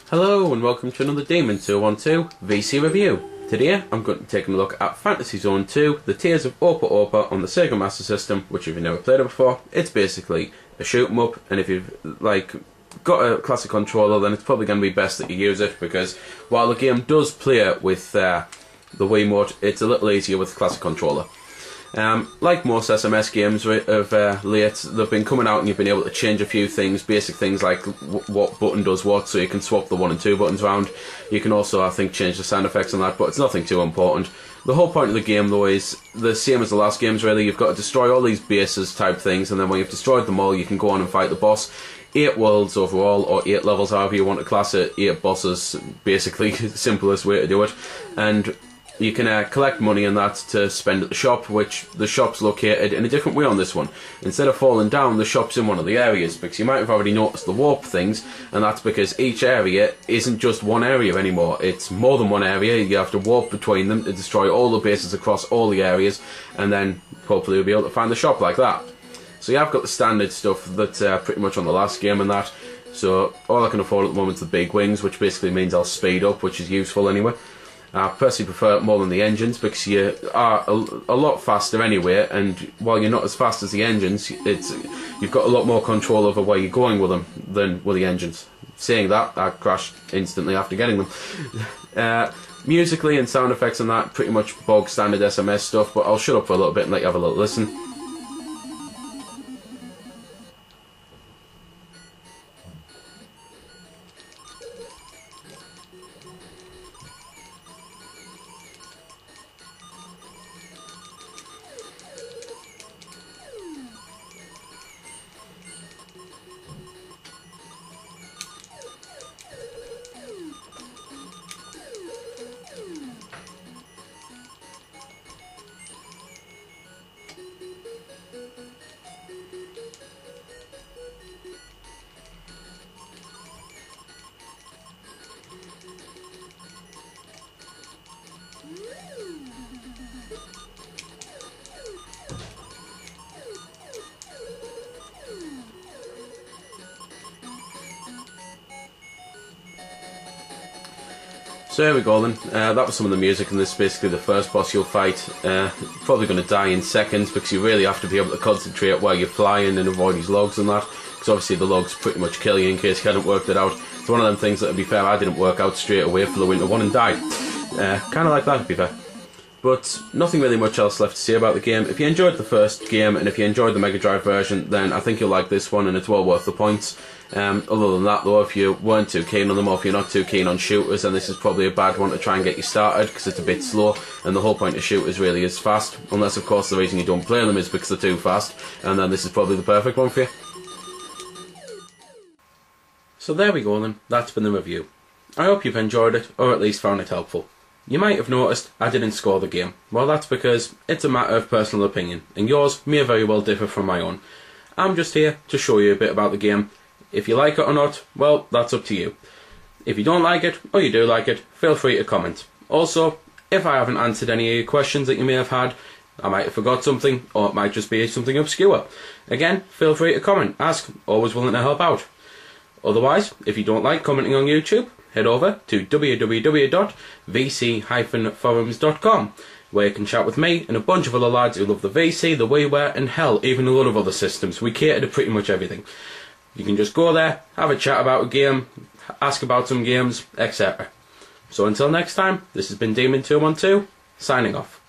Hello and welcome to another Demon 212 VC review. Today I'm going to be taking a look at Fantasy Zone 2, The Tears of Opa Opa on the Sega Master System, which if you've never played it before, it's basically a shoot 'em up, and if you've got a classic controller, then it's probably going to be best that you use it, because while the game does play with the Wiimote, it's a little easier with the classic controller. Like most SMS games of late, they've been coming out and you've been able to change a few things, basic things like what button does what, so you can swap the 1 and 2 buttons around. You can also, I think, change the sound effects on that, but it's nothing too important. The whole point of the game, though, is the same as the last games, really. You've got to destroy all these bases type things, and then when you've destroyed them all, you can go on and fight the boss. 8 worlds overall, or 8 levels, however you want to class it. 8 bosses, basically, the simplest way to do it. And you can collect money and that to spend at the shop, which the shop's located in a different way on this one. Instead of falling down, the shop's in one of the areas, because you might have already noticed the warp things, and that's because each area isn't just one area anymore. It's more than one area. You have to warp between them to destroy all the bases across all the areas, and then hopefully you'll be able to find the shop like that. So yeah, I've got the standard stuff that's pretty much on the last game and that. So all I can afford at the moment is the big wings, which basically means I'll speed up, which is useful anyway. I personally prefer it more than the engines, because you are a lot faster anyway, and while you're not as fast as the engines, you've got a lot more control over where you're going with them than with the engines. Saying that, I crashed instantly after getting them. Musically and sound effects and that, pretty much bog standard SMS stuff, but I'll shut up for a little bit and let you have a little listen. So there we go then, that was some of the music, and this is basically the first boss you'll fight. Probably going to die in seconds, because you really have to be able to concentrate while you're flying and avoid these logs and that, because obviously the logs pretty much kill you in case you hadn't worked it out. It's one of them things that, to be fair, I didn't work out straight away for the winter one and died. Kind of like that, to be fair. But nothing really much else left to say about the game. If you enjoyed the first game, and if you enjoyed the Mega Drive version, then I think you'll like this one, and it's well worth the points. Other than that, though, if you weren't too keen on them, or if you're not too keen on shooters, then this is probably a bad one to try and get you started, because it's a bit slow, and the whole point of shooters really is fast. Unless, of course, the reason you don't play them is because they're too fast, and then this is probably the perfect one for you. So there we go then, that's been the review. I hope you've enjoyed it, or at least found it helpful. You might have noticed I didn't score the game. Well, that's because it's a matter of personal opinion, and yours may very well differ from my own. I'm just here to show you a bit about the game. If you like it or not, well, that's up to you. If you don't like it, or you do like it, feel free to comment. Also, if I haven't answered any of your questions that you may have had, I might have forgot something, or it might just be something obscure. Again, feel free to comment, ask, always willing to help out. Otherwise, if you don't like commenting on YouTube, head over to www.vc-forums.com, where you can chat with me and a bunch of other lads who love the VC, the WiiWare, and hell, even a lot of other systems. We cater to pretty much everything. You can just go there, have a chat about a game, ask about some games, etc. So until next time, this has been Demon212, signing off.